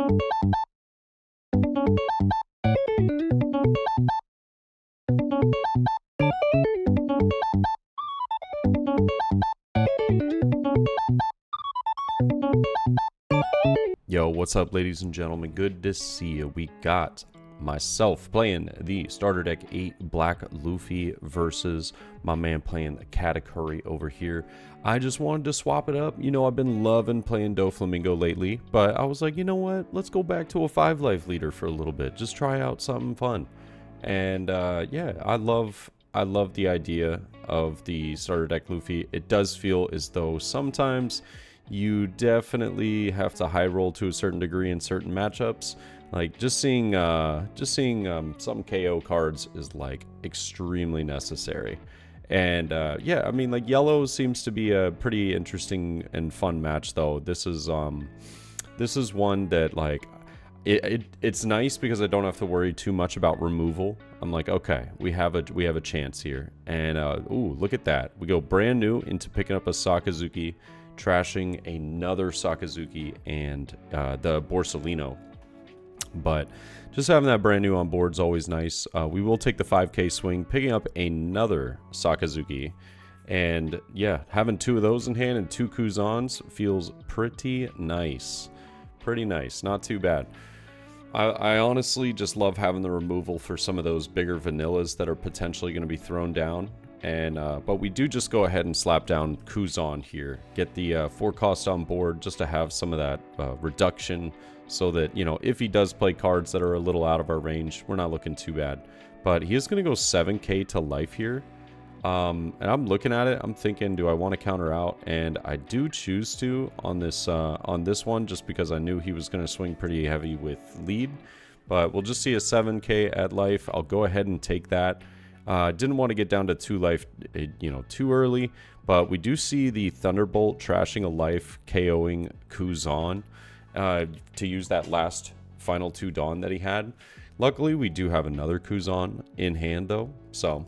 Yo, what's up, ladies and gentlemen? Good to see you. We got myself playing the starter deck 8 Black Luffy versus my man playing the Katakuri over here. I just wanted to swap it up. You know, I've been loving playing Doflamingo lately, but I was like, you know what? Let's go back to a 5-life leader for a little bit. Just try out something fun. And yeah, I love the idea of the starter deck Luffy. It does feel as though sometimes you definitely have to high roll to a certain degree in certain matchups. Like just seeing some KO cards is like extremely necessary. And yeah, I mean, like yellow seems to be a pretty interesting and fun match though. This is one that like it's nice because I don't have to worry too much about removal. I'm like, okay, we have a chance here. And ooh, look at that. We go brand new into picking up a Sakazuki, trashing another Sakazuki and the Borsalino. But just having that brand new on board is always nice. We will take the 5k swing, picking up another Sakazuki. And yeah, having 2 of those in hand and 2 Kuzans feels pretty nice. Pretty nice, not too bad. I honestly just love having the removal for some of those bigger vanillas that are potentially going to be thrown down. And but we do just go ahead and slap down Kuzan here, get the 4 cost on board just to have some of that reduction, so that, you know, if he does play cards that are a little out of our range, we're not looking too bad. But he is going to go 7k to life here, and I'm looking at it, I'm thinking, do I want to counter out? And I do choose to on this one, just because I knew he was going to swing pretty heavy with lead. But we'll just see a 7k at life. I'll go ahead and take that. Didn't want to get down to 2 life, you know, too early, but we do see the Thunderbolt trashing a life, KOing Kuzan to use that last final 2 Dawn that he had. Luckily, we do have another Kuzan in hand, though, so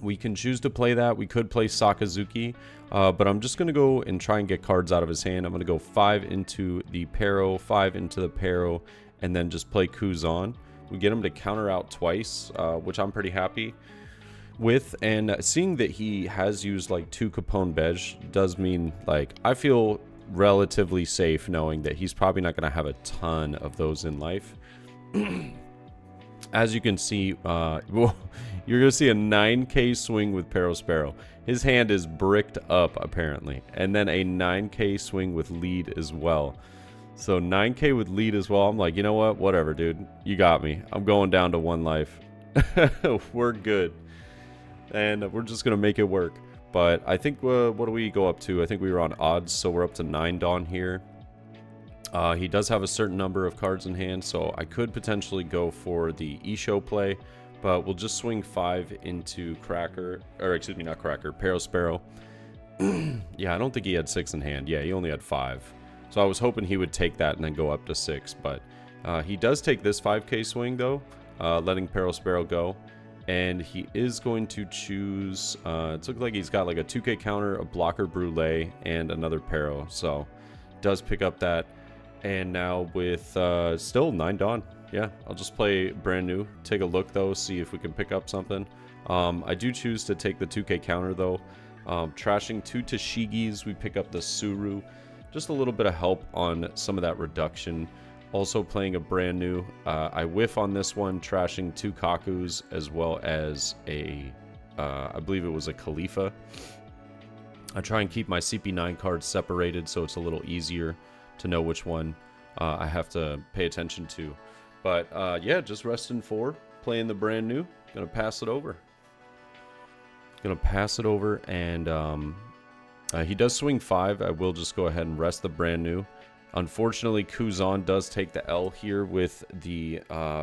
we can choose to play that. We could play Sakazuki, but I'm just going to go and try and get cards out of his hand. I'm going to go 5 into the Pero, 5 into the Pero, and then just play Kuzan. We get him to counter out twice, which I'm pretty happy with. And seeing that he has used like 2 Capone Bej does mean, like, I feel relatively safe knowing that he's probably not going to have a ton of those in life. As you can see, well, you're going to see a 9k swing with Perospero. His hand is bricked up, apparently. And then a 9k swing with lead as well. So 9k with lead as well. I'm like, you know what? Whatever, dude. You got me. I'm going down to 1 life. We're good. And we're just going to make it work. But I think, what do we go up to? I think we were on odds, so we're up to 9 Dawn here. He does have a certain number of cards in hand, so I could potentially go for the Isho play. But we'll just swing 5 into Cracker. Or excuse me, not Cracker. Perospero. Yeah, I don't think he had 6 in hand. Yeah, he only had 5. So I was hoping he would take that and then go up to 6, but he does take this 5k swing though, letting Perospero go, and he is going to choose, it looks like he's got like a 2k counter, a blocker Brule, and another Pero, so does pick up that. And now with still 9 Dawn, yeah, I'll just play brand new, take a look though, see if we can pick up something. I do choose to take the 2k counter though, trashing 2 Tashigis, we pick up the Suru. Just a little bit of help on some of that reduction. Also playing a brand new. I whiff on this one, trashing 2 Kakus as well as a, I believe it was a Khalifa. I try and keep my CP9 cards separated so it's a little easier to know which one I have to pay attention to. But yeah, just resting 4, playing the brand new. Gonna pass it over. And he does swing 5. I will just go ahead and rest the brand new. Unfortunately, Kuzan does take the L here with the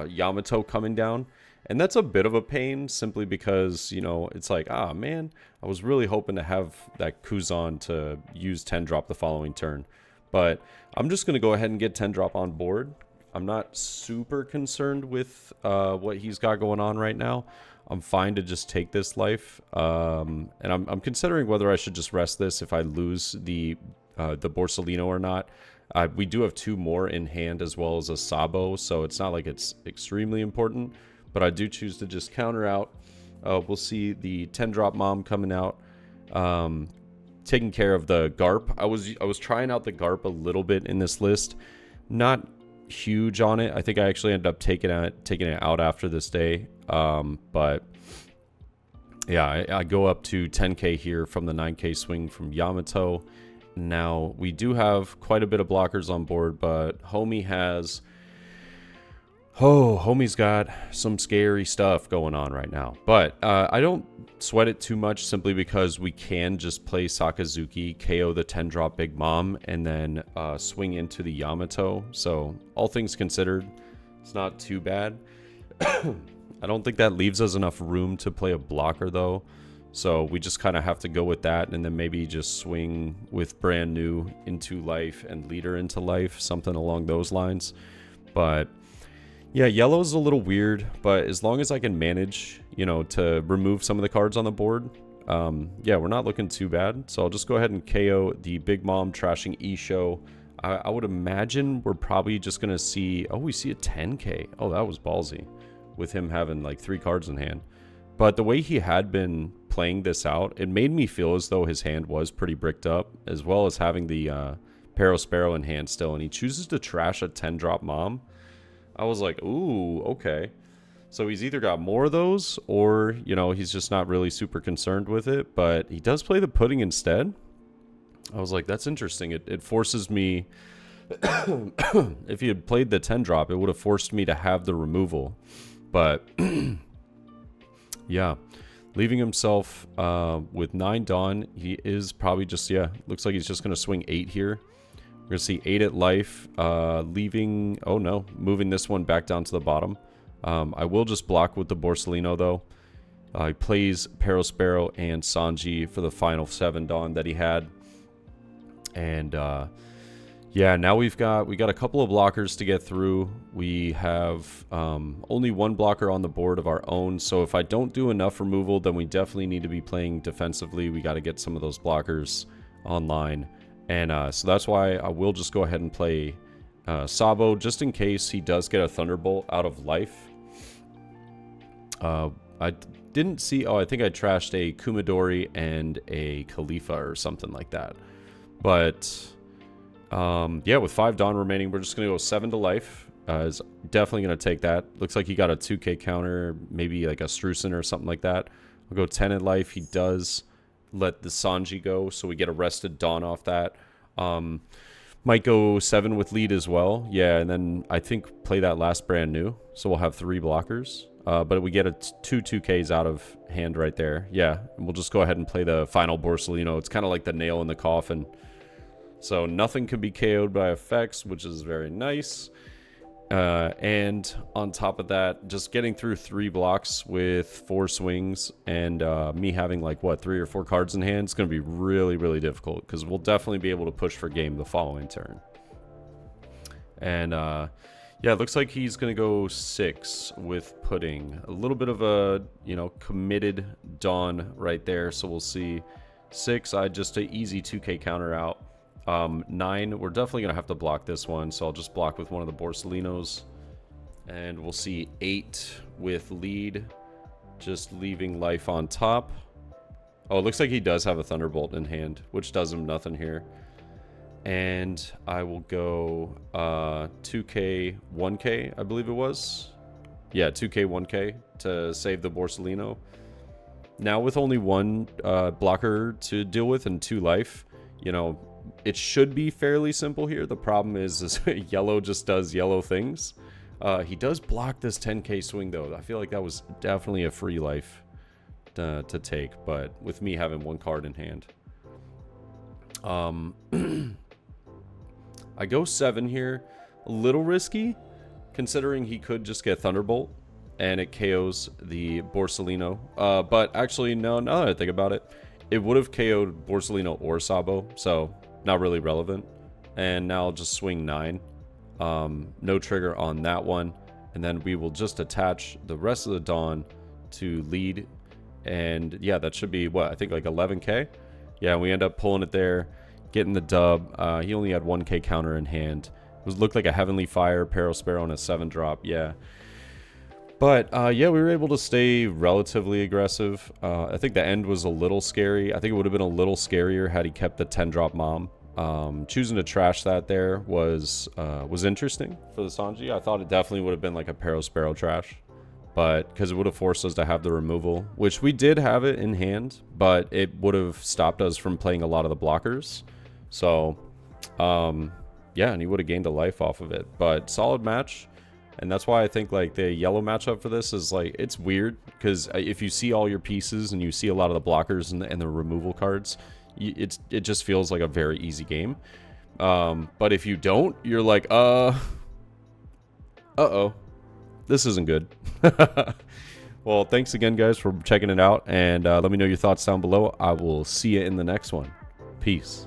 Yamato coming down. And that's a bit of a pain simply because, you know, it's like, ah, man, I was really hoping to have that Kuzan to use 10 drop the following turn. But I'm just going to go ahead and get 10 drop on board. I'm not super concerned with what he's got going on right now. I'm fine to just take this life, and I'm considering whether I should just rest this if I lose the Borsalino or not. We do have 2 more in hand as well as a Sabo, so it's not like it's extremely important, but I do choose to just counter out. We'll see the 10-drop mom coming out, taking care of the Garp. I was trying out the Garp a little bit in this list, not huge on it. I think I actually ended up taking it out after this day, but yeah, I go up to 10k here from the 9k swing from Yamato. Now we do have quite a bit of blockers on board, but homie's got some scary stuff going on right now. But I don't sweat it too much, simply because we can just play Sakazuki, KO the 10-drop Big Mom, and then swing into the Yamato. So all things considered, it's not too bad. I don't think that leaves us enough room to play a blocker, though. So we just kind of have to go with that, and then maybe just swing with brand new into life and leader into life, something along those lines. But yeah, yellow's a little weird, but as long as I can manage, you know, to remove some of the cards on the board, yeah, we're not looking too bad. So I'll just go ahead and KO the Big Mom, trashing Isho. I would imagine we're probably just going to see... Oh, we see a 10k. Oh, that was ballsy, with him having like 3 cards in hand. But the way he had been playing this out, it made me feel as though his hand was pretty bricked up, as well as having the Sparrow in hand still, and he chooses to trash a 10-drop mom. I was like, ooh, okay. So he's either got more of those, or, you know, he's just not really super concerned with it, but he does play the pudding instead. I was like, that's interesting. It forces me... If he had played the 10-drop, it would have forced me to have the removal. But, yeah. Leaving himself with 9 Dawn, he is probably just, yeah, looks like he's just going to swing 8 here. We're going to see 8 at life, leaving, oh no, moving this one back down to the bottom. I will just block with the Borsellino, though. He plays Sparrow and Sanji for the final 7 Dawn that he had. And, yeah, now we got a couple of blockers to get through. We have only 1 blocker on the board of our own, so if I don't do enough removal, then we definitely need to be playing defensively. We got to get some of those blockers online, and so that's why I will just go ahead and play Sabo, just in case he does get a Thunderbolt out of life. I didn't see... Oh, I think I trashed a Kumadori and a Khalifa or something like that, but... yeah, with 5 Dawn remaining, we're just going to go 7 to life. Is definitely going to take that. Looks like he got a 2k counter, maybe like a Strusen or something like that. I'll go 10 in life. He does let the Sanji go, so we get arrested Dawn off that. Might go 7 with lead as well. Yeah, and then I think play that last brand new. So we'll have 3 blockers. But we get a 2-2Ks out of hand right there. Yeah, and we'll just go ahead and play the final Borsellino. It's kind of like the nail in the coffin. So nothing can be KO'd by effects, which is very nice. And on top of that, just getting through 3 blocks with 4 swings, and me having like, what, 3 or 4 cards in hand, it's going to be really, really difficult, because we'll definitely be able to push for game the following turn. And yeah, it looks like he's going to go 6 with Pudding. A little bit of a, you know, committed Dawn right there, so we'll see. 6, just an easy 2k counter out. 9, we're definitely going to have to block this one, so I'll just block with one of the Borsellinos. And we'll see 8 with lead, just leaving life on top. Oh, it looks like he does have a Thunderbolt in hand, which does him nothing here. And I will go 2k, 1k, I believe it was. Yeah, 2k, 1k to save the Borsellino. Now with only 1 blocker to deal with and 2 life, you know, it should be fairly simple here. The problem is yellow just does yellow things. He does block this 10k swing, though. I feel like that was definitely a free life to take, but with me having 1 card in hand. I go 7 here. A little risky, considering he could just get Thunderbolt, and it KOs the Borsellino. But actually, no, now that I think about it, it would have KO'd Borsellino or Sabo, so not really relevant. And now I'll just swing 9. No trigger on that one. And then we will just attach the rest of the Dawn to lead. And yeah, that should be, what, I think like 11k? Yeah, we end up pulling it there. getting the dub. He only had 1k counter in hand. Looked like a Heavenly Fire, Peril Sparrow, and a 7-drop, yeah. But, yeah, we were able to stay relatively aggressive. I think the end was a little scary. I think it would have been a little scarier had he kept the 10-drop Mom. Choosing to trash that there was interesting for the Sanji. I thought it definitely would have been like a Peril Sparrow trash. But, because it would have forced us to have the removal, which we did have it in hand, but it would have stopped us from playing a lot of the blockers. So, yeah, and he would have gained a life off of it. But solid match, and that's why I think like the yellow matchup for this is like, it's weird because if you see all your pieces and you see a lot of the blockers and the removal cards, it just feels like a very easy game. But if you don't, you're like, uh-oh, this isn't good. Well, thanks again, guys, for checking it out, and let me know your thoughts down below. I will see you in the next one. Peace.